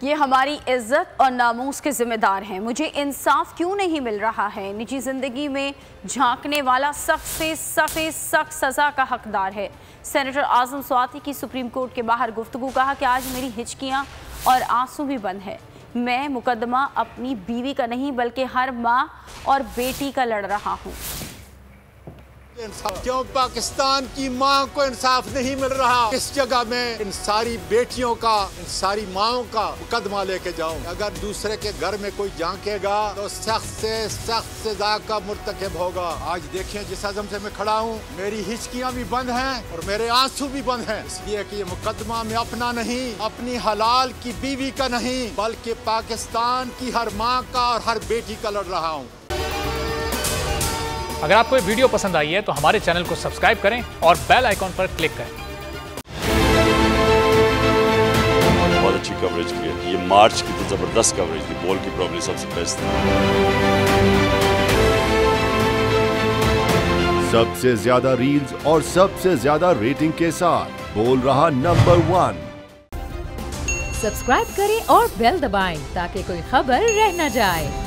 ये हमारी इज्जत और नामूस के जिम्मेदार हैं। मुझे इंसाफ क्यों नहीं मिल रहा है? निजी जिंदगी में झांकने वाला सख्त से सख्त सजा का हकदार है। सेनेटर आजम स्वाति की सुप्रीम कोर्ट के बाहर गुफ्तगू। कहा कि आज मेरी हिचकियां और आंसू भी बंद है। मैं मुकदमा अपनी बीवी का नहीं बल्कि हर माँ और बेटी का लड़ रहा हूँ। क्यों पाकिस्तान की माँ को इंसाफ नहीं मिल रहा? इस जगह में इन सारी बेटियों का, इन सारी माँओं का मुकदमा लेके जाऊं। अगर दूसरे के घर में कोई झांकेगा तो सख्त से सख्त सजा का मुर्तकब होगा। आज देखिए जिस अज़म से मैं खड़ा हूँ, मेरी हिचकियाँ भी बंद हैं और मेरे आंसू भी बंद हैं, इसलिए कि ये मुकदमा मैं अपना नहीं, अपनी हलाल की बीवी का नहीं बल्कि पाकिस्तान की हर माँ का और हर बेटी का लड़ रहा हूँ। अगर आपको ये वीडियो पसंद आई है तो हमारे चैनल को सब्सक्राइब करें और बेल आइकॉन पर क्लिक करें। बहुत अच्छी कवरेज की है। ये मार्च की तो जबरदस्त कवरेज थी। बॉल की प्रॉब्लम सबसे बेस्ट थी। सबसे ज्यादा रील्स और सबसे ज्यादा रेटिंग के साथ बोल रहा नंबर 1। सब्सक्राइब करें और बेल दबाएं ताकि कोई खबर रह न जाए।